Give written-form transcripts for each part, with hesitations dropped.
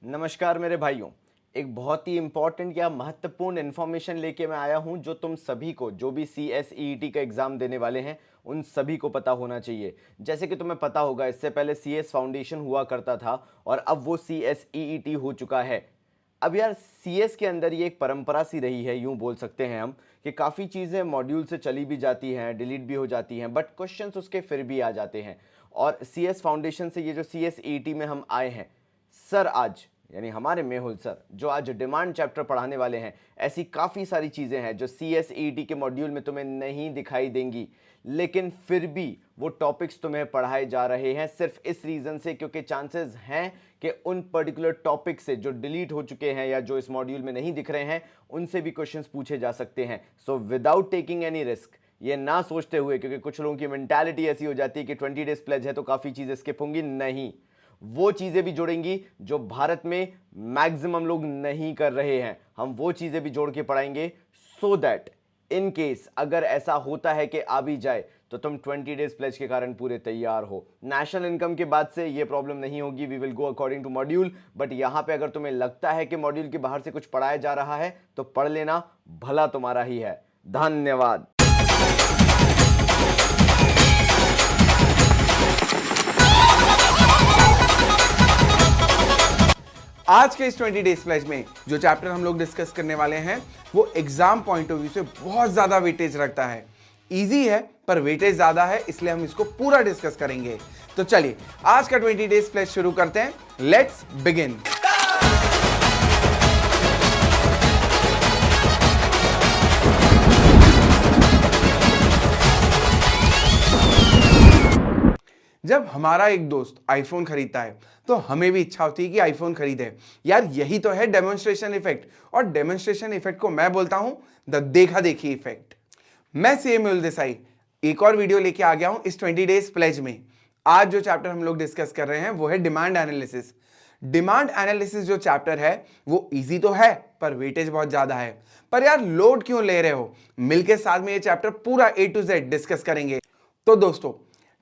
नमस्कार मेरे भाइयों। एक बहुत ही इंपॉर्टेंट या महत्वपूर्ण इन्फॉर्मेशन लेके मैं आया हूं जो तुम सभी को, जो भी CSEET का एग्ज़ाम देने वाले हैं, उन सभी को पता होना चाहिए। जैसे कि तुम्हें पता होगा, इससे पहले CS फाउंडेशन हुआ करता था और अब वो CSEET हो चुका है। अब यार CS के अंदर ये एक परंपरा सी रही है, यूं बोल सकते हैं हम, कि काफ़ी चीज़ें मॉड्यूल से चली भी जाती हैं, डिलीट भी हो जाती हैं, बट क्वेश्चंस उसके फिर भी आ जाते हैं। और CS फाउंडेशन से ये जो CSEET में हम आए हैं, सर आज यानी हमारे मेहुल सर जो आज डिमांड चैप्टर पढ़ाने वाले हैं, ऐसी काफ़ी सारी चीज़ें हैं जो CSET के मॉड्यूल में तुम्हें नहीं दिखाई देंगी, लेकिन फिर भी वो टॉपिक्स तुम्हें पढ़ाए जा रहे हैं सिर्फ इस रीज़न से क्योंकि चांसेस हैं कि उन पर्टिकुलर टॉपिक से जो डिलीट हो चुके हैं या जो इस मॉड्यूल में नहीं दिख रहे हैं, उनसे भी क्वेश्चंस पूछे जा सकते हैं। So without taking any risk, ये ना सोचते हुए, क्योंकि कुछ लोगों की मेंटालिटी ऐसी हो जाती है कि 20 डेज प्लेज है तो काफ़ी चीज़ें स्किप होंगी, नहीं, वो चीज़ें भी जोड़ेंगी जो भारत में मैक्सिमम लोग नहीं कर रहे हैं। हम वो चीज़ें भी जोड़ के पढ़ाएंगे सो दैट इन केस अगर ऐसा होता है कि आ भी जाए तो तुम 20 डेज प्लेज के कारण पूरे तैयार हो। नेशनल इनकम के बाद से ये प्रॉब्लम नहीं होगी, we will go according to module. But यहाँ पे अगर तुम्हें लगता है कि मॉड्यूल के बाहर से कुछ पढ़ाया जा रहा है तो पढ़ लेना, भला तुम्हारा ही है। धन्यवाद। आज के इस 20 डेज प्लेज में जो चैप्टर हम लोग डिस्कस करने वाले हैं वो एग्जाम पॉइंट ऑफ व्यू से बहुत ज्यादा वेटेज रखता है। इजी है पर वेटेज ज्यादा है, इसलिए हम इसको पूरा डिस्कस करेंगे। तो चलिए आज का 20 डेज प्लेज शुरू करते हैं। Let's begin. जब हमारा एक दोस्त आईफोन खरीदता है तो हमें भी इच्छा होती है कि आईफोन खरीदे। यार यही तो है डेमोन्स्ट्रेशन इफेक्ट, और डेमोन्स्ट्रेशन इफेक्ट को मैं बोलता हूं द देखा देखी इफेक्ट। मैं CA मेहुल देसाई एक और वीडियो लेके आ गया हूं इस 20 डेज प्लेज में। आज जो चैप्टर हम लोग डिस्कस कर रहे हैं वो है डिमांड एनालिसिस। डिमांड एनालिसिस जो चैप्टर है वो इजी तो है पर वेटेज बहुत ज्यादा है। पर यार लोड क्यों ले रहे हो, मिलके साथ में ये चैप्टर पूरा A to Z डिस्कस करेंगे। तो दोस्तों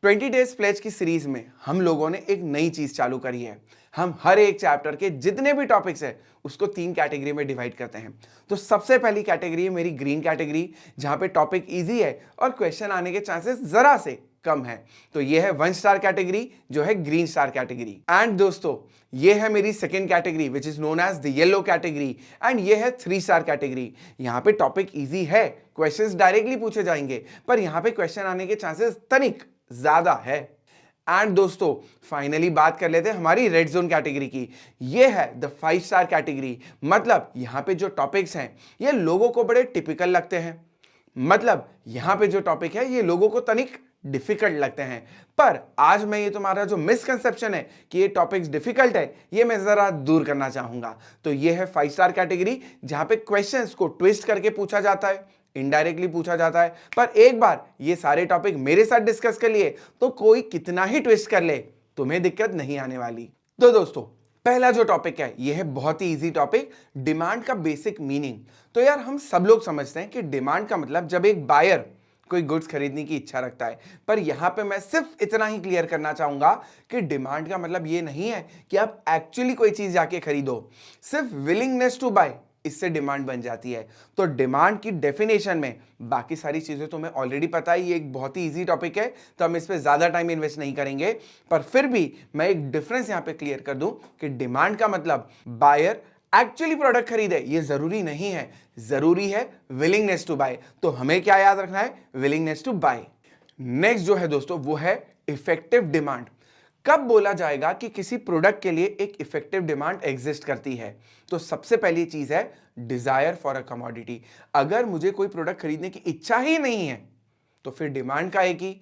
20 डेज प्लेज की सीरीज में हम लोगों ने एक नई चीज चालू करी है। हम हर एक चैप्टर के जितने भी टॉपिक्स है उसको 3 कैटेगरी में डिवाइड करते हैं। तो सबसे पहली कैटेगरी है मेरी ग्रीन कैटेगरी, जहां पे टॉपिक इजी है और क्वेश्चन आने के चांसेस जरा से कम है। तो ये है 1 स्टार कैटेगरी, जो है ग्रीन स्टार कैटेगरी। एंड दोस्तों ये है मेरी second category which is known as the yellow category, and ये है 3 स्टार कैटेगरी। यहाँ पे टॉपिक इजी है, क्वेश्चंस डायरेक्टली पूछे जाएंगे, पर यहाँ पे क्वेश्चन आने के चांसेस तनिक ज्यादा है। एंड दोस्तों फाइनली बात कर लेते हैं हमारी रेड जोन कैटेगरी की। ये है द 5 स्टार कैटेगरी। मतलब यहां पे जो टॉपिक्स हैं ये लोगों को बड़े टिपिकल लगते हैं। मतलब यहां पे जो टॉपिक है ये लोगों को तनिक डिफिकल्ट लगते हैं। पर आज मैं ये तुम्हारा जो मिसकंसेप्शन है कि ये टॉपिक्स डिफिकल्ट है, ये मैं जरा दूर करना चाहूंगा। तो ये है 5 स्टार कैटेगरी, जहां पे क्वेश्चंस को ट्विस्ट करके पूछा जाता है, इनडायरेक्टली पूछा जाता है। पर एक बार ये सारे टॉपिक मेरे साथ डिस्कस कर लिए तो कोई कितना ही ट्विस्ट कर ले तुम्हें दिक्कत नहीं आने वाली। तो दोस्तों पहला जो टॉपिक है ये है बहुत ही इजी टॉपिक, डिमांड का बेसिक मीनिंग। तो यार हम सब लोग समझते हैं कि डिमांड का मतलब जब एक बायर कोई गुड्स खरीदने की इच्छा रखता है। पर यहां पे मैं सिर्फ इतना ही क्लियर करना चाहूंगा कि डिमांड का मतलब ये नहीं है कि आप एक्चुअली कोई चीज जाके खरीदो। सिर्फ विलिंगनेस टू बाय, इससे डिमांड बन जाती है। तो डिमांड की डेफिनेशन में बाकी सारी चीजें तो मैं ऑलरेडी पता है, ये एक बहुत ही इजी टॉपिक है तो हम इस पे ज्यादा टाइम इन्वेस्ट नहीं करेंगे। पर फिर भी मैं एक डिफरेंस यहां पे क्लियर कर दूं कि डिमांड का मतलब बायर एक्चुअली प्रोडक्ट खरीदे ये जरूरी नहीं है, जरूरी है विलिंगनेस टू बाय। तो हमें क्या याद रखना है, विलिंगनेस टू बाय। नेक्स्ट जो है दोस्तों वो है इफेक्टिव डिमांड। कब बोला जाएगा कि किसी प्रोडक्ट के लिए एक इफेक्टिव डिमांड एग्जिस्ट करती है? तो सबसे पहली चीज है डिजायर फॉर अ कमोडिटी। अगर मुझे कोई प्रोडक्ट खरीदने की इच्छा ही नहीं है तो फिर डिमांड का आएगी।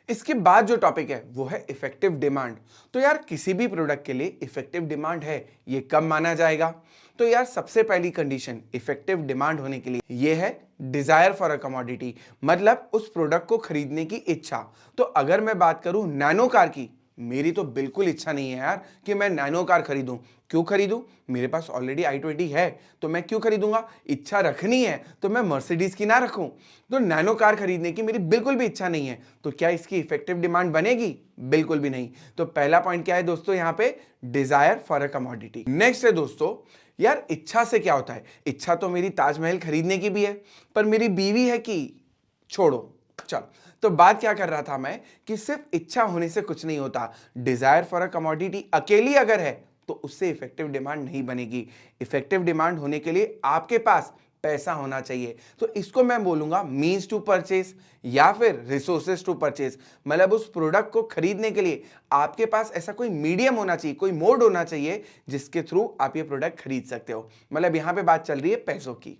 इसके बाद जो टॉपिक है वो है इफेक्टिव डिमांड। तो यार किसी भी प्रोडक्ट के लिए इफेक्टिव डिमांड है, ये कब माना जाएगा? तो यार सबसे पहली कंडीशन इफेक्टिव डिमांड होने के लिए ये है डिजायर फॉर अ कमोडिटी, मतलब उस प्रोडक्ट को खरीदने की इच्छा। तो अगर मैं बात करूं नैनो कार की मेरी तो बिल्कुल इच्छा नहीं है यार कि मैं नैनो कार खरीदूं। क्यों खरीदूं? मेरे पास ऑलरेडी i20 है, तो मैं क्यों खरीदूंगा? इच्छा रखनी है तो मैं मर्सिडीज की ना रखूं। तो नैनो कार खरीदने की मेरी बिल्कुल भी इच्छा नहीं है, तो क्या इसकी इफेक्टिव डिमांड बनेगी? बिल्कुल भी नहीं। तो पहला पॉइंट क्या है दोस्तों यहाँ पे? Desire for a commodity. Next है दोस्तों, यार इच्छा से क्या होता है? इच्छा तो मेरी ताजमहल खरीदने की भी है, पर मेरी बीवी है कि छोड़ो। चल, तो बात क्या कर रहा था मैं कि सिर्फ इच्छा होने से कुछ नहीं होता। डिजायर फॉर अ कमोडिटी अकेली अगर है तो उससे इफेक्टिव डिमांड नहीं बनेगी। इफेक्टिव डिमांड होने के लिए आपके पास पैसा होना चाहिए। तो इसको मैं बोलूंगा मींस टू परचेस या फिर रिसोर्सेज टू परचेस। मतलब उस प्रोडक्ट को खरीदने के लिए आपके पास ऐसा कोई मीडियम होना चाहिए, कोई मोड होना चाहिए जिसके थ्रू आप ये प्रोडक्ट खरीद सकते हो। मतलब यहां पे बात चल रही है पैसों की।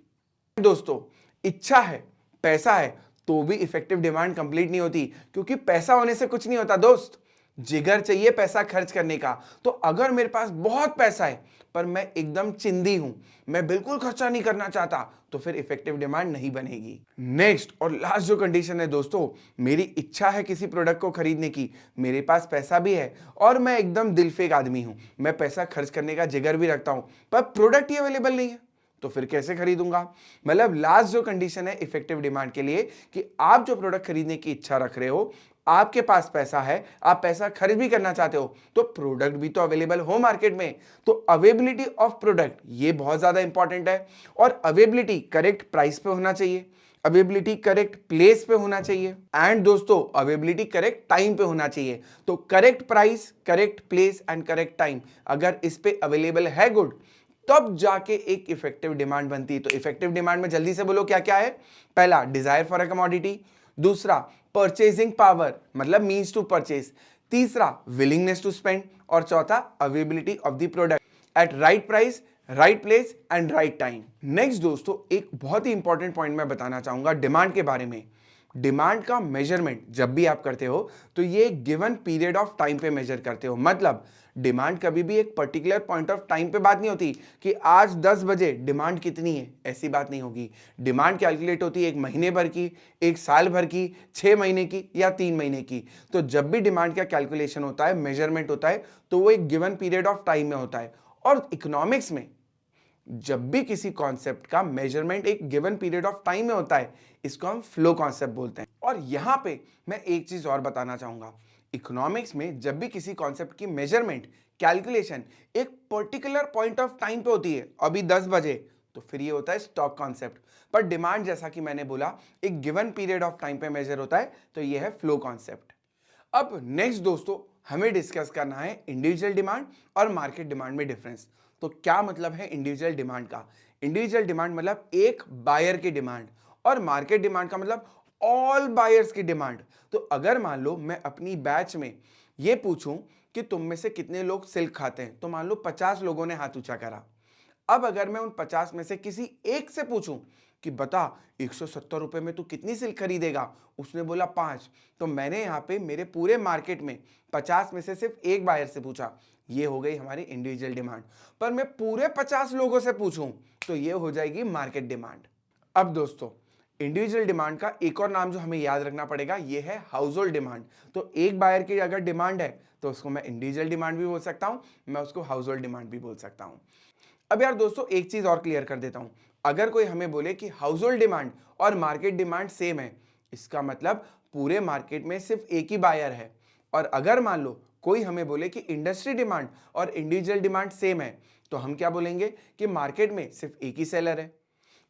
दोस्तों, इच्छा है, पैसा है, तो भी इफेक्टिव डिमांड कंप्लीट नहीं होती, क्योंकि पैसा होने से कुछ नहीं होता दोस्त। जिगर चाहिए पैसा खर्च करने का। तो अगर मेरे पास बहुत पैसा है पर मैं एकदम चिंदी हूं, मैं बिल्कुल खर्चा नहीं करना चाहता, तो फिर इफेक्टिव डिमांड नहीं बनेगी। नेक्स्ट और लास्ट जो कंडीशन है दोस्तों, मेरी इच्छा है किसी प्रोडक्ट को खरीदने की, मेरे पास पैसा भी है और मैं एकदम दिलफेक आदमी हूं, मैं पैसा खर्च करने का जिगर भी रखता हूं, पर प्रोडक्ट ही अवेलेबल नहीं है, तो फिर कैसे खरीदूंगा? मतलब लास्ट जो कंडीशन है इफेक्टिव डिमांड के लिए कि आप जो प्रोडक्ट खरीदने की इच्छा रख रहे हो, आपके पास पैसा है, आप पैसा खर्च भी करना चाहते हो, तो प्रोडक्ट भी तो अवेलेबल हो मार्केट में। तो अवेलेबिलिटी ऑफ प्रोडक्ट ये बहुत ज्यादा इंपॉर्टेंट है। और अवेलेबिलिटी करेक्ट प्राइस पे होना चाहिए, अवेलेबिलिटी करेक्ट प्लेस पे होना चाहिए, एंड दोस्तों अवेलेबिलिटी करेक्ट टाइम पे होना चाहिए। तो correct price, correct place and correct time अगर इस पे अवेलेबल है गुड, तब जाके एक इफेक्टिव डिमांड बनती है। तो इफेक्टिव डिमांड में जल्दी से बोलो क्या क्या है? पहला डिजायर फॉर अ कमोडिटी, दूसरा परचेजिंग पावर मतलब मींस टू परचेज, तीसरा विलिंगनेस टू स्पेंड, और चौथा availability of the product at right price, right place and right time. Next दोस्तों, एक बहुत ही इंपॉर्टेंट पॉइंट मैं बताना चाहूंगा डिमांड के बारे में। डिमांड का मेजरमेंट जब भी आप करते हो तो ये गिवन पीरियड ऑफ टाइम पे मेजर करते हो। मतलब डिमांड कभी भी एक पर्टिकुलर पॉइंट ऑफ टाइम पे बात नहीं होती कि आज 10 बजे डिमांड कितनी है, ऐसी बात नहीं होगी। डिमांड कैलकुलेट होती है एक महीने भर की, एक साल भर की, 6 महीने की या 3 महीने की। तो जब भी डिमांड का कैलकुलेशन होता है, मेजरमेंट होता है, तो वो एक गिवन पीरियड ऑफ टाइम में होता है। और इकोनॉमिक्स में जब भी किसी कॉन्सेप्ट का मेजरमेंट एक गिवन पीरियड ऑफ टाइम में होता है, इसको हम फ्लो कॉन्सेप्ट बोलते हैं। और यहां पे मैं एक चीज और बताना चाहूंगा, इकोनॉमिक्स में जब भी किसी कॉन्सेप्ट की मेजरमेंट, कैलकुलेशन एक पर्टिकुलर पॉइंट ऑफ टाइम पे होती है, अभी 10 बजे, तो फिर ये होता है स्टॉक कॉन्सेप्ट। पर डिमांड जैसा कि मैंने बोला एक गिवन पीरियड ऑफ टाइम पे मेजर होता है, तो ये है फ्लो कॉन्सेप्ट। अब नेक्स्ट दोस्तों, हमें डिस्कस करना है इंडिविजुअल डिमांड और मार्केट डिमांड में डिफरेंस। तो क्या मतलब है इंडिविजुअल डिमांड का? इंडिविजुअल डिमांड मतलब एक बायर की डिमांड, और मार्केट डिमांड का मतलब ऑल बायर्स की डिमांड। तो अगर मान लो मैं अपनी बैच में ये पूछूं कि तुम में से कितने लोग सिल्क खाते हैं, तो मान लो 50 लोगों ने हाथ ऊंचा करा। अब अगर मैं उन 50 में से किसी एक से पूछूं कि बता 170 रुपए में तू कितनी सिल्क खरीदेगा, उसने बोला 5, तो मैंने यहाँ पे मेरे पूरे मार्केट में 50 में से सिर्फ एक बायर से पूछा, ये हो गई हमारी इंडिविजुअल डिमांड। पर मैं पूरे 50 लोगों से पूछूं तो ये हो जाएगी मार्केट डिमांड। अब दोस्तों, इंडिविजुअल डिमांड का एक और नाम जो हमें याद रखना पड़ेगा, ये है हाउस होल्ड डिमांड। तो एक बायर की अगर डिमांड है तो उसको मैं इंडिविजुअल डिमांड भी बोल सकता हूं, मैं उसको हाउस होल्ड डिमांड भी बोल सकता हूं। अब यार दोस्तों, एक चीज और क्लियर कर देता हूं, अगर कोई हमें बोले कि हाउस होल्ड डिमांड और मार्केट डिमांड सेम है, इसका मतलब पूरे मार्केट में सिर्फ एक ही बायर है। और अगर मान लो कोई हमें बोले कि इंडस्ट्री डिमांड और इंडिविजुअल डिमांड सेम है, तो हम क्या बोलेंगे कि मार्केट में सिर्फ एक ही सेलर है।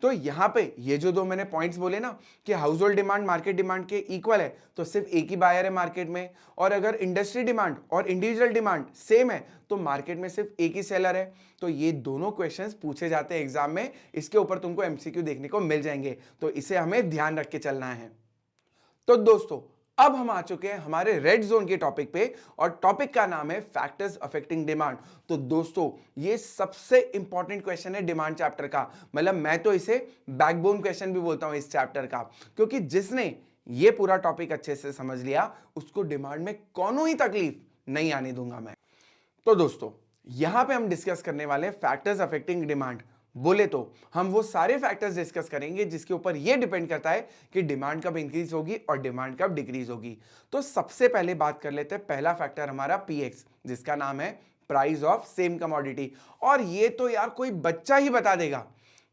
तो यहां पे ये जो दो मैंने पॉइंट्स बोले ना कि house hold demand market demand के इक्वल है, तो सिर्फ एक ही बायर है मार्केट में, और अगर इंडस्ट्री डिमांड और इंडिविजुअल डिमांड सेम है तो मार्केट में सिर्फ एक ही सेलर है। तो ये दोनों क्वेश्चंस पूछे जाते हैं एग्जाम में, इसके ऊपर तुमको एमसीक्यू देखने को मिल जाएंगे, तो इसे हमें ध्यान रख के चलना है। तो दोस्तों, अब हम आ चुके हैं हमारे रेड जोन के टॉपिक पे, और टॉपिक का नाम है फैक्टर्स अफेक्टिंग डिमांड। तो दोस्तों, ये सबसे इंपॉर्टेंट क्वेश्चन है डिमांड चैप्टर का, मतलब मैं तो इसे बैकबोन क्वेश्चन भी बोलता हूं इस चैप्टर का, क्योंकि जिसने ये पूरा टॉपिक अच्छे से समझ लिया उसको डिमांड में कोनो ही तकलीफ नहीं आने दूंगा मैं। तो दोस्तों, यहां पे हम डिस्कस करने वाले हैं फैक्टर्स अफेक्टिंग डिमांड। बोले तो हम वो सारे फैक्टर्स डिस्कस करेंगे जिसके ऊपर ये डिपेंड करता है कि डिमांड कब इंक्रीज होगी और डिमांड कब डिक्रीज होगी। तो सबसे पहले बात कर लेते हैं, पहला फैक्टर हमारा पीएक्स, जिसका नाम है प्राइस ऑफ सेम कमोडिटी। और ये तो यार कोई बच्चा ही बता देगा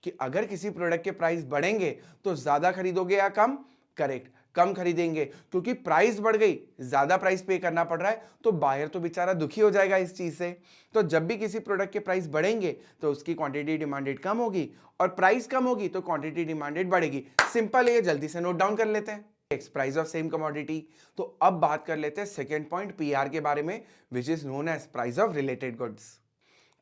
कि अगर किसी प्रोडक्ट के प्राइस बढ़ेंगे तो ज्यादा खरीदोगे या कम। करेक्ट, कम खरीदेंगे, क्योंकि प्राइस बढ़ गई, ज्यादा प्राइस पे करना पड़ रहा है, तो बायर तो बेचारा दुखी हो जाएगा इस चीज से। तो जब भी किसी प्रोडक्ट के प्राइस बढ़ेंगे तो उसकी क्वांटिटी डिमांडेड कम होगी, और प्राइस कम होगी तो क्वांटिटी डिमांडेड बढ़ेगी। सिंपल है, ये जल्दी से नोट डाउन कर लेते हैं, प्राइस ऑफ सेम कमोडिटी। तो अब बात कर लेते हैं सेकेंड पॉइंट पीआर के बारे में, which is known as price of related goods.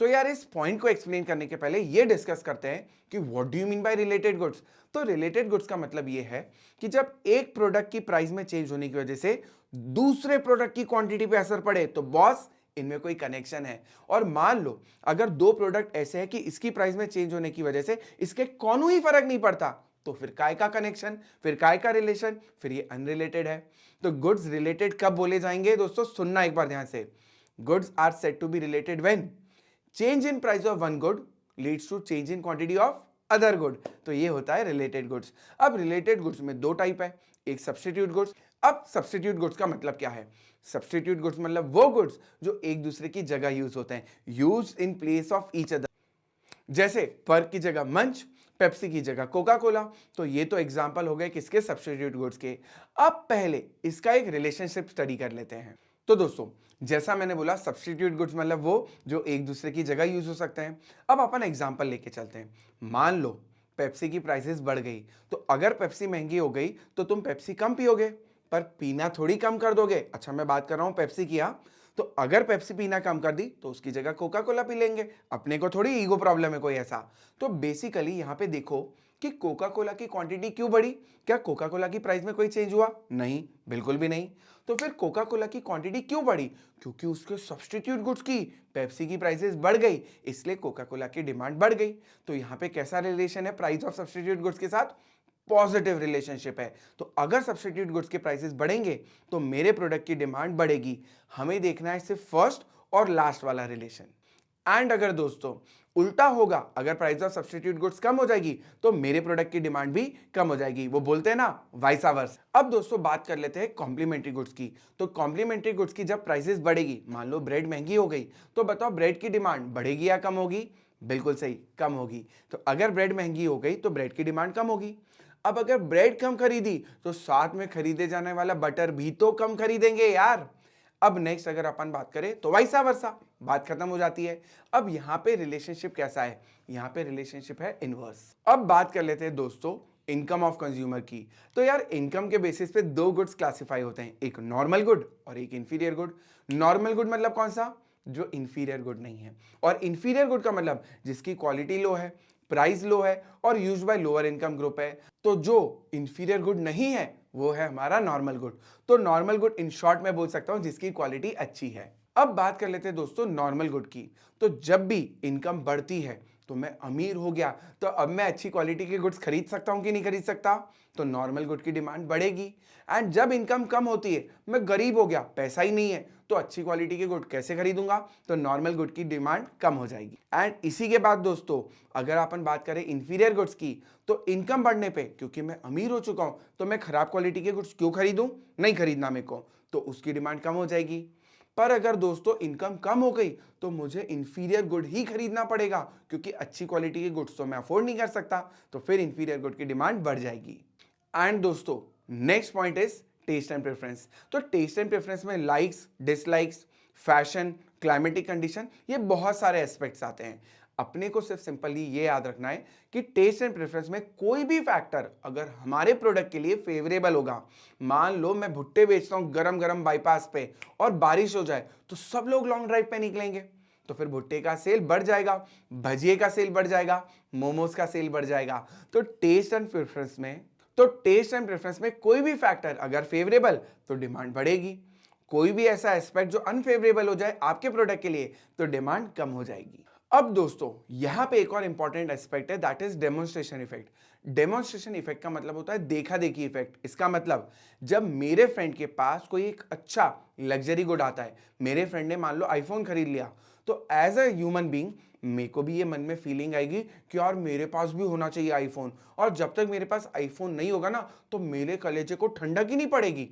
तो यार इस पॉइंट को एक्सप्लेन करने के पहले ये डिस्कस करते हैं कि what do you mean by related goods. तो रिलेटेड गुड्स का मतलब ये है कि जब एक प्रोडक्ट की प्राइस में चेंज होने की वजह से दूसरे प्रोडक्ट की क्वांटिटी पे असर पड़े तो बॉस इनमें कोई कनेक्शन है। और मान लो अगर दो प्रोडक्ट ऐसे हैं कि इसकी प्राइस में चेंज होने की वजह से इसके कौनों ही फर्क नहीं पड़ता, तो फिर काय का कनेक्शन, फिर काय का रिलेशन, फिर ये अनरिलेटेड है। तो गुड्स रिलेटेड कब बोले जाएंगे दोस्तों, सुनना एक बार ध्यान से। Goods are said to be related when change in price of one good leads to change in quantity of other good. तो ये होता है रिलेटेड गुड्स। अब रिलेटेड गुड्स में दो टाइप है, एक सब्स्टिट्यूट गुड्स। अब सब्स्टिट्यूट गुड्स का मतलब क्या है? सब्स्टिट्यूट गुड्स मतलब वो गुड्स जो एक दूसरे की जगह यूज होते हैं, use in place of each other. जैसे पर्क की जगह मंच, पेप्सी की जगह कोका कोला। तो ये तो एग्जांपल हो गए किसके, सब्स्टिट्यूट गुड्स के। अब पहले इसका एक रिलेशनशिप स्टडी कर लेते हैं। तो दोस्तों जैसा मैंने बोला, सब्स्टिट्यूट गुड्स मतलब वो जो एक दूसरे की जगह यूज हो सकते हैं। अब अपन एग्जांपल लेके चलते हैं। मान लो पेप्सी की प्राइसेस बढ़ गई, तो अगर पेप्सी महंगी हो गई तो तुम पेप्सी कम पियोगे, पर पीना थोड़ी कम कर दोगे। अच्छा मैं बात कर रहा हूं पेप्सी की, तो अगर पेप्सी पीना कम कर दी तो उसकी जगह कोका कोला पी लेंगे, अपने को थोड़ी ईगो प्रॉब्लम है कोई ऐसा। तो बेसिकली यहां पे देखो कि कोका कोला की क्वांटिटी क्यों बढ़ी? क्या कोका कोला की प्राइस में कोई चेंज हुआ? नहीं, बिल्कुल भी नहीं। तो फिर कोका कोला की क्वांटिटी क्यों बढ़ी? क्योंकि उसके सब्स्टिट्यूट गुड्स की, पेप्सी की प्राइसेस बढ़ गई, इसलिए कोका कोला की डिमांड बढ़ गई। तो यहां पे कैसा रिलेशन है प्राइस ऑफ सब्स्टिट्यूट गुड्स के साथ? पॉजिटिव रिलेशनशिप है। तो अगर सब्स्टिट्यूट गुड्स के प्राइसेस बढ़ेंगे तो मेरे प्रोडक्ट की डिमांड बढ़ेगी। हमें देखना है सिर्फ फर्स्ट और लास्ट वाला रिलेशन। एंड अगर दोस्तों उल्टा होगा, अगर प्राइस ऑफ सब्स्टिट्यूट गुड्स कम हो जाएगी तो मेरे प्रोडक्ट की डिमांड भी कम हो जाएगी। वो बोलते हैं ना वाइसा वर्सा। अब दोस्तों बात कर लेते हैं कॉम्प्लीमेंट्री गुड्स की। तो कॉम्प्लीमेंट्री गुड्स की जब प्राइसेस बढ़ेगी, मान लो ब्रेड महंगी हो गई, तो बताओ ब्रेड की डिमांड बढ़ेगी या कम होगी? बिल्कुल सही, कम होगी। तो अगर ब्रेड महंगी हो गई तो ब्रेड की डिमांड कम होगी। अब अगर ब्रेड कम खरीदी तो साथ में खरीदे जाने वाला बटर भी तो कम खरीदेंगे यार। अब नेक्स्ट अगर अपन बात करें तो वाइसा वर्सा, बात खत्म हो जाती है। अब यहां पे रिलेशनशिप कैसा है? यहां पे रिलेशनशिप है इनवर्स। अब बात कर लेते हैं दोस्तों इनकम ऑफ कंज्यूमर की। तो यार इनकम के बेसिस पे दो गुड्स क्लासिफाई होते हैं, एक नॉर्मल गुड और एक इंफीरियर गुड। नॉर्मल गुड मतलब कौन सा? जो इंफीरियर गुड नहीं है। और इंफीरियर गुड का मतलब जिसकी क्वालिटी लो है, प्राइस लो है और use by lower income group है। तो जो इंफीरियर गुड नहीं है वो है हमारा नॉर्मल गुड। तो नॉर्मल गुड इन शॉर्ट में बोल सकता हूं जिसकी क्वालिटी अच्छी है। अब बात कर लेते हैं दोस्तों नॉर्मल गुड की। तो जब भी इनकम बढ़ती है तो मैं अमीर हो गया, तो अब मैं अच्छी क्वालिटी के गुड्स खरीद सकता हूं कि नहीं खरीद सकता? तो नॉर्मल गुड की डिमांड बढ़ेगी। एंड जब इनकम कम होती है, मैं गरीब हो गया, पैसा ही नहीं है, तो अच्छी क्वालिटी के गुड कैसे खरीदूंगा? तो नॉर्मल गुड की डिमांड कम हो जाएगी। एंड इसी के बाद दोस्तों अगर अपन बात करें इंफीरियर गुड्स की, तो इनकम बढ़ने पे, क्योंकि मैं अमीर हो चुका हूं, तो मैं खराब क्वालिटी के गुड्स क्यों खरीदूं? नहीं खरीदना मेरे को, तो उसकी डिमांड कम हो जाएगी। पर अगर दोस्तों इनकम कम हो गई तो मुझे इंफीरियर गुड ही खरीदना पड़ेगा, क्योंकि अच्छी क्वालिटी के गुड्स तो मैं अफोर्ड नहीं कर सकता, तो फिर इंफीरियर गुड की डिमांड बढ़ जाएगी। एंड दोस्तों next point is taste and preference. तो टेस्ट एंड प्रेफरेंस में likes, dislikes, fashion, climatic condition, ये बहुत सारे एस्पेक्ट्स आते हैं। अपने को सिर्फ सिंपली ये याद रखना है कि टेस्ट एंड प्रेफरेंस में कोई भी फैक्टर अगर हमारे प्रोडक्ट के लिए फेवरेबल होगा, मान लो मैं भुट्टे बेचता हूं गरम गरम बाईपास पे और बारिश हो जाए, तो सब लोग लॉन्ग ड्राइव पे निकलेंगे, तो फिर भुट्टे का सेल बढ़ जाएगा, भजिए का सेल बढ़ जाएगा, मोमोज का सेल बढ़ जाएगा। तो टेस्ट एंड प्रेफरेंस में कोई भी फैक्टर अगर फेवरेबल तो डिमांड बढ़ेगी, कोई भी ऐसा एस्पेक्ट जो अनफेवरेबल हो जाए आपके प्रोडक्ट के लिए तो डिमांड कम हो जाएगी। अब दोस्तों यहां पे एक और इंपॉर्टेंट एस्पेक्ट है, that is demonstration effect. Demonstration effect का मतलब होता है देखा देखी इफेक्ट। इसका मतलब जब मेरे फ्रेंड के पास कोई एक अच्छा लग्जरी गुड आता है, मेरे फ्रेंड ने मान लो आईफोन खरीद लिया, तो एज अ ह्यूमन बीइंग मेरे को भी ये मन में फीलिंग आएगी कि यार मेरे पास भी होना चाहिए आईफोन, और जब तक मेरे पास आईफोन नहीं होगा ना तो मेरे कलेजे को ठंडक ही नहीं पड़ेगी।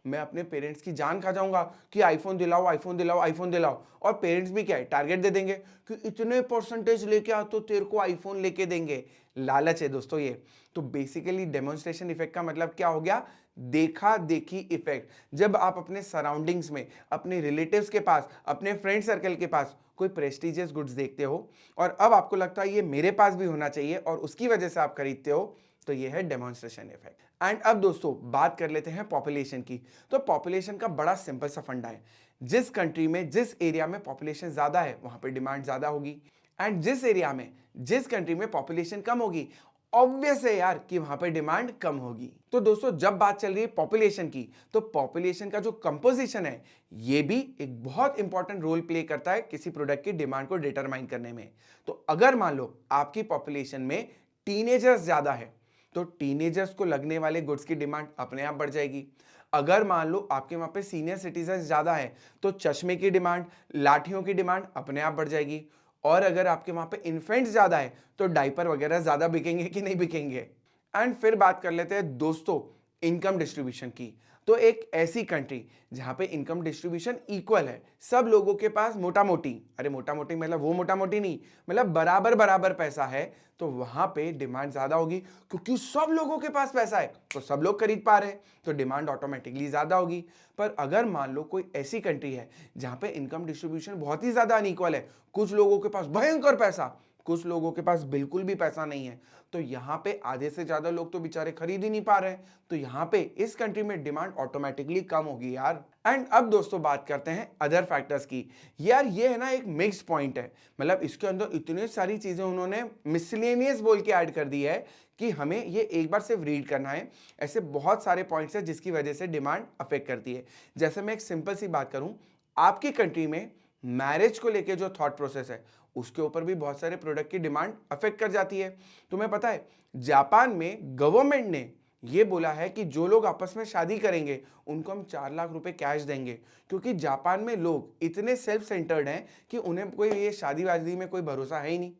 मैं अपने पेरेंट्स की जान खा जाऊंगा कि आईफोन दिलाओ, आईफोन दिलाओ, आईफोन दिलाओ। और पेरेंट्स भी क्या है, टारगेट दे देंगे कि इतने परसेंटेज लेके आ तो तेरे को आईफोन लेके देंगे। लालच है दोस्तों ये। तो बेसिकली डेमोन्स्ट्रेशन इफेक्ट का मतलब क्या हो गया, देखा देखी इफेक्ट। जब आप अपने सराउंडिंग्स में, अपने रिलेटिव्स के पास, अपने फ्रेंड सर्कल के पास कोई प्रेस्टिजियस गुड्स देखते हो और अब आपको लगता है ये मेरे पास भी होना चाहिए और उसकी वजह से आप खरीदते हो, तो ये है डेमोन्स्ट्रेशन इफेक्ट। एंड अब दोस्तों बात कर लेते हैं पॉपुलेशन की। तो पॉपुलेशन का बड़ा सिंपल सा फंडा है, जिस कंट्री में, जिस एरिया में पॉपुलेशन ज्यादा है वहां पे डिमांड ज्यादा होगी, एंड जिस एरिया में, जिस कंट्री में पॉपुलेशन कम होगी, ऑब्वियस है यार कि वहां पे डिमांड कम होगी। तो दोस्तों जब बात चल रही है पॉपुलेशन की, तो पॉपुलेशन का जो कंपोजिशन है ये भी एक बहुत इंपॉर्टेंट रोल प्ले करता है किसी प्रोडक्ट की डिमांड को डिटरमाइन करने में। तो अगर मान लो आपकी पॉपुलेशन में टीनेजर्स ज्यादा है तो टीनेजर्स को लगने वाले गुड्स की डिमांड अपने आप बढ़ जाएगी। अगर मान लो आपके वहां पे सीनियर सिटीजन ज्यादा है तो चश्मे की डिमांड, लाठियों की डिमांड अपने आप बढ़ जाएगी। और अगर आपके वहां पे इन्फेंट्स ज्यादा है तो डायपर वगैरह ज्यादा बिकेंगे कि नहीं बिकेंगे। एंड फिर बात कर लेते हैं दोस्तों इनकम डिस्ट्रीब्यूशन की। तो एक ऐसी कंट्री जहां पे इनकम डिस्ट्रीब्यूशन इक्वल है, सब लोगों के पास मोटा मोटी, अरे मोटा मोटी मतलब वो मोटा मोटी नहीं, मतलब बराबर बराबर पैसा है, तो वहां पे डिमांड ज्यादा होगी। क्योंकि सब लोगों के पास पैसा है तो सब लोग खरीद पा रहे हैं, तो डिमांड ऑटोमेटिकली ज्यादा होगी। पर अगर मान लो कोई ऐसी कंट्री है जहां पे इनकम डिस्ट्रीब्यूशन बहुत ही ज्यादा अनइक्वल है, कुछ लोगों के पास भयंकर पैसा, कुछ लोगों के पास बिल्कुल भी पैसा नहीं है, तो यहाँ पे आधे से ज्यादा लोग तो बेचारे खरीद ही नहीं पा रहे, तो यहाँ पे इस कंट्री में डिमांड ऑटोमेटिकली कम होगी यार। एंड अब दोस्तों बात करते हैं अदर फैक्टर्स की। यार ये है ना एक मिक्स्ड पॉइंट है, मतलब इसके अंदर इतनी सारी चीजें उन्होंने मिसलेनियस बोल के ऐड कर दी है कि हमें ये एक बार सिर्फ रीड करना है। ऐसे बहुत सारे पॉइंट्स हैं जिसकी वजह से डिमांड अफेक्ट करती है। जैसे मैं एक सिंपल सी बात करूं, आपकी कंट्री में मैरिज को लेके जो थॉट प्रोसेस है उसके ऊपर भी बहुत सारे प्रोडक्ट की डिमांड अफेक्ट कर जाती है। तुम्हें पता है जापान में गवर्नमेंट ने ये बोला है कि जो लोग आपस में शादी करेंगे उनको हम 4 लाख रुपए कैश देंगे, क्योंकि जापान में लोग इतने सेल्फ सेंटर्ड हैं कि उन्हें कोई ये शादी वादी में कोई भरोसा है ही नहीं।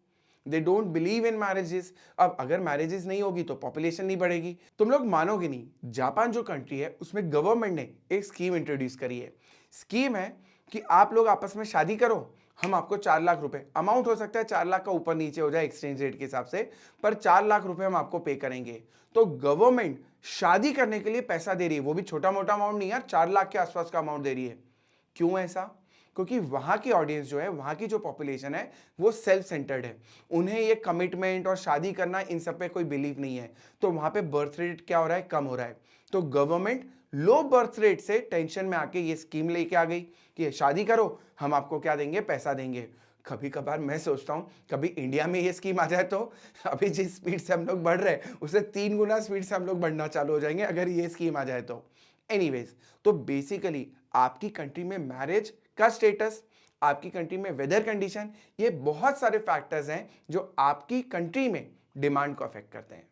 They don't believe in marriages. अब अगर मैरिजेस नहीं होगी तो पॉपुलेशन नहीं बढ़ेगी। तुम लोग मानोगे नहीं, जापान जो कंट्री है उसमें गवर्नमेंट ने एक स्कीम इंट्रोड्यूस करी है। स्कीम है कि आप लोग आपस में शादी करो, हम आपको 4 लाख रुपए, अमाउंट हो सकता है 4 लाख का ऊपर नीचे हो जाए एक्सचेंज रेट के हिसाब से, पर 4 लाख रुपए हम आपको पे करेंगे। तो गवर्नमेंट शादी करने के लिए पैसा दे रही है, वो भी छोटा मोटा अमाउंट नहीं यार, 4 लाख के आसपास का अमाउंट दे रही है। क्यों ऐसा? क्योंकि वहां की ऑडियंस जो है, वहां की जो पॉपुलेशन है वो सेल्फ सेंटर्ड है, उन्हें ये कमिटमेंट और शादी करना इन सब पे कोई बिलीव नहीं है। तो वहां पे बर्थ रेट क्या हो रहा है, कम हो रहा है। तो गवर्नमेंट लो बर्थ रेट से टेंशन में आके ये स्कीम लेके आ गई कि शादी करो, हम आपको क्या देंगे, पैसा देंगे। कभी कभार मैं सोचता हूं कभी इंडिया में ये स्कीम आ जाए तो अभी जिस स्पीड से हम लोग बढ़ रहे हैं उससे 3 गुना स्पीड से हम लोग बढ़ना चालू हो जाएंगे अगर ये स्कीम आ जाए तो। एनीवेज, तो बेसिकली आपकी कंट्री में मैरिज का स्टेटस, आपकी कंट्री में वेदर कंडीशन, ये बहुत सारे फैक्टर्स हैं जो आपकी कंट्री में डिमांड को अफेक्ट करते हैं।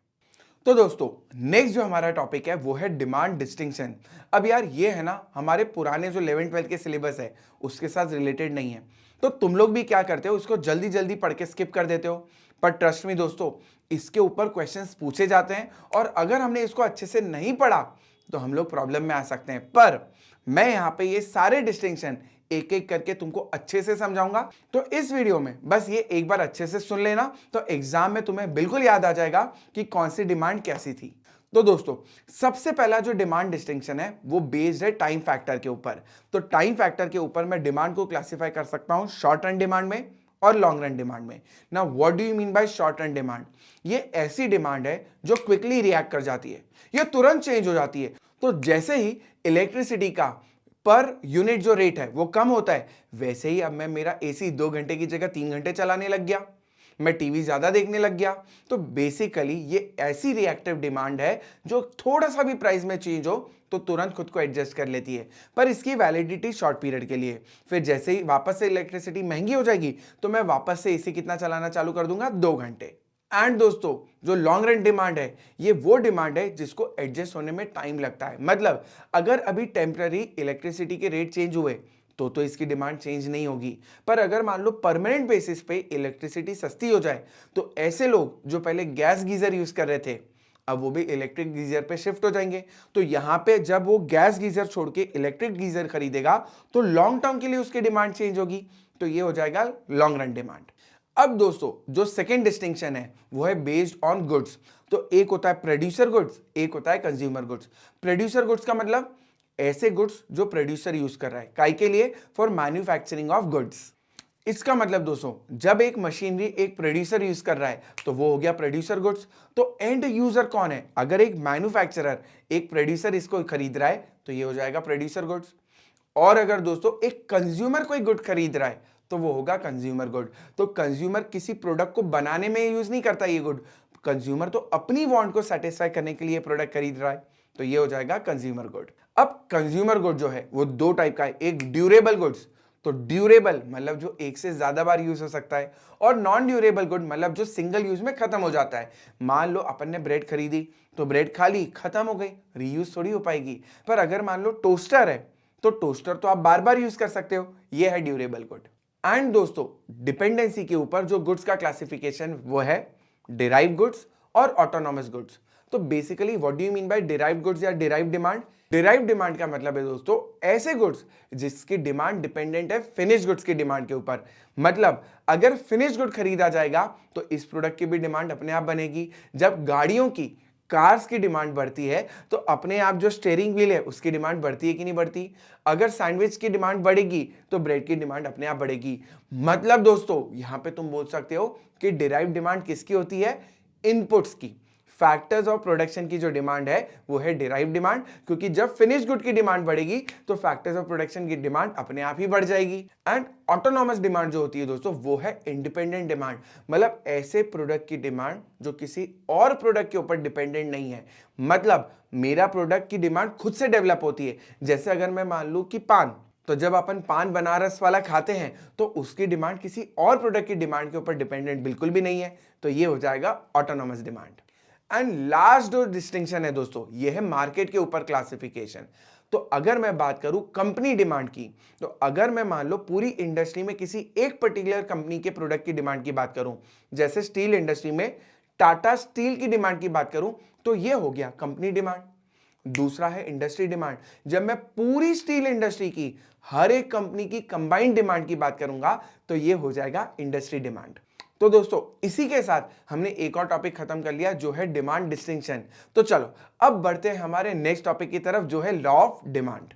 तो दोस्तों नेक्स्ट जो हमारा टॉपिक है वो है डिमांड डिस्टिंक्शन। अब यार ये है ना हमारे पुराने जो 11th-12th के सिलेबस है उसके साथ रिलेटेड नहीं है, तो तुम लोग भी क्या करते हो, इसको जल्दी जल्दी पढ़ के स्किप कर देते हो। पर ट्रस्ट मी दोस्तों, इसके ऊपर क्वेश्चंस पूछे जाते हैं और अगर हमने इसको अच्छे से नहीं पढ़ा तो हम लोग प्रॉब्लम में आ सकते हैं। पर मैं यहाँ पे ये सारे डिस्टिंक्शन एक एक करके तुमको अच्छे से समझाऊंगा, तो इस वीडियो में बस ये एक बार अच्छे से सुन लेना, तो एग्जाम में तुम्हें बिल्कुल याद आ जाएगा कि कौन सी डिमांड कैसी थी। तो दोस्तों सबसे पहला जो डिमांड डिस्टिंक्शन है वो बेस्ड है टाइम फैक्टर के ऊपर। तो टाइम फैक्टर के ऊपर मैं डिमांड को क्लासिफाई कर सकता हूं शॉर्ट रन डिमांड में और लॉन्ग रन डिमांड में। ना what do you mean by short run demand? ये ऐसी डिमांड है जो क्विकली रिएक्ट कर जाती है, ये तुरंत चेंज हो जाती है। तो जैसे ही इलेक्ट्रिसिटी का पर यूनिट जो रेट है वो कम होता है, वैसे ही अब मैं मेरा एसी 2 घंटे की जगह 3 घंटे चलाने लग गया, मैं टीवी ज्यादा देखने लग गया। तो बेसिकली ये ऐसी रिएक्टिव डिमांड है जो थोड़ा सा भी प्राइस में चेंज हो तो तुरंत खुद को एडजस्ट कर लेती है, पर इसकी वैलिडिटी शॉर्ट पीरियड के लिए। फिर जैसे ही वापस से इलेक्ट्रिसिटी महंगी हो जाएगी तो मैं वापस से एसी कितना चलाना चालू कर दूंगा, 2 घंटे। एंड दोस्तों जो लॉन्ग रन डिमांड है ये वो डिमांड है जिसको एडजस्ट होने में टाइम लगता है। मतलब अगर अभी टेम्पररी इलेक्ट्रिसिटी के रेट चेंज हुए तो इसकी डिमांड चेंज नहीं होगी। पर अगर मान लो परमानेंट बेसिस पे इलेक्ट्रिसिटी सस्ती हो जाए तो ऐसे लोग जो पहले गैस गीजर यूज कर रहे थे अब वो भी इलेक्ट्रिक गीजर पे शिफ्ट हो जाएंगे। तो यहां पे जब वो गैस गीजर छोड़ के इलेक्ट्रिक गीजर खरीदेगा तो लॉन्ग टर्म के लिए उसकी डिमांड चेंज होगी, तो ये हो जाएगा लॉन्ग रन डिमांड। अब दोस्तों जो सेकेंड डिस्टिंक्शन है वो है बेस्ड ऑन गुड्स। तो एक होता है प्रोड्यूसर गुड्स, एक होता है कंज्यूमर गुड्स। प्रोड्यूसर गुड्स का मतलब ऐसे गुड्स जो प्रोड्यूसर यूज कर रहा है, काई के लिए, फॉर मैन्युफैक्चरिंग ऑफ गुड्स। इसका मतलब दोस्तों जब एक मशीनरी एक प्रोड्यूसर यूज कर रहा है तो वो हो गया प्रोड्यूसर गुड्स। तो एंड यूजर कौन है? अगर एक मैन्युफैक्चरर एक प्रोड्यूसर इसको खरीद रहा है तो ये हो जाएगा प्रोड्यूसर गुड्स। और अगर दोस्तों एक कंज्यूमर कोई गुड खरीद रहा है तो वो होगा कंज्यूमर गुड। तो कंज्यूमर किसी प्रोडक्ट को बनाने में यूज नहीं करता ये गुड, कंज्यूमर तो अपनी वांट को सेटिस्फाई करने के लिए प्रोडक्ट खरीद रहा है, तो ये हो जाएगा कंज्यूमर गुड। अब कंज्यूमर गुड जो है वो दो टाइप का है, एक ड्यूरेबल गुड्स, तो ड्यूरेबल मतलब जो एक से ज्यादा बार यूज हो सकता है, और नॉन ड्यूरेबल गुड मतलब जो सिंगल यूज में खत्म हो जाता है। मान लो अपन ने ब्रेड खरीदी तो ब्रेड खा ली, खत्म हो गई, रीयूज थोड़ी हो पाएगी। पर अगर मान लो टोस्टर है तो टोस्टर तो आप बार बार यूज कर सकते हो, ये है ड्यूरेबल गुड। एंड दोस्तों डिपेंडेंसी के ऊपर जो गुड्स का क्लासिफिकेशन वो है डिराइव गुड्स और ऑटोनॉमस गुड्स। तो basically what do you mean by derive goods या डिराइव डिमांड? डिराइव डिमांड का मतलब है दोस्तों ऐसे गुड्स जिसकी डिमांड डिपेंडेंट है फिनिश गुड्स की डिमांड के ऊपर। मतलब अगर फिनिश गुड खरीदा जाएगा तो इस प्रोडक्ट की भी डिमांड अपने आप बनेगी। जब गाड़ियों की, कार्स की डिमांड बढ़ती है तो अपने आप जो स्टीयरिंग व्हील है उसकी डिमांड बढ़ती है कि नहीं बढ़ती? अगर सैंडविच की डिमांड बढ़ेगी तो ब्रेड की डिमांड अपने आप बढ़ेगी। मतलब दोस्तों यहां पे तुम बोल सकते हो कि डिराइव डिमांड किसकी होती है? इनपुट्स की, फैक्टर्स ऑफ प्रोडक्शन की जो डिमांड है वो है डिराइव डिमांड, क्योंकि जब फिनिश गुड की डिमांड बढ़ेगी तो फैक्टर्स ऑफ प्रोडक्शन की डिमांड अपने आप ही बढ़ जाएगी। एंड ऑटोनॉमस डिमांड जो होती है दोस्तों वो है इंडिपेंडेंट डिमांड, मतलब ऐसे प्रोडक्ट की डिमांड जो किसी और प्रोडक्ट के ऊपर डिपेंडेंट नहीं है। मतलब मेरा प्रोडक्ट की डिमांड खुद से डेवलप होती है। जैसे अगर मैं मान लूं कि पान, तो जब अपन पान बनारस वाला खाते हैं तो उसकी डिमांड किसी और प्रोडक्ट की डिमांड के ऊपर डिपेंडेंट बिल्कुल भी नहीं है, तो ये हो जाएगा ऑटोनॉमस डिमांड। एंड लास्ट जो डिस्टिंक्शन है दोस्तों ये है मार्केट के ऊपर क्लासिफिकेशन। तो अगर मैं बात करूं कंपनी डिमांड की, तो अगर मैं मान लो पूरी इंडस्ट्री में किसी एक पर्टिकुलर कंपनी के प्रोडक्ट की डिमांड की बात करूं, जैसे स्टील इंडस्ट्री में टाटा स्टील की डिमांड की बात करूं तो ये हो गया कंपनी डिमांड। दूसरा है इंडस्ट्री डिमांड, जब मैं पूरी स्टील इंडस्ट्री की हर एक कंपनी की कंबाइंड डिमांड की बात करूंगा तो ये हो जाएगा इंडस्ट्री डिमांड। तो दोस्तों इसी के साथ हमने एक और टॉपिक खत्म कर लिया जो है डिमांड डिस्टिंक्शन। तो चलो अब बढ़ते हैं हमारे नेक्स्ट टॉपिक की तरफ जो है लॉ ऑफ डिमांड।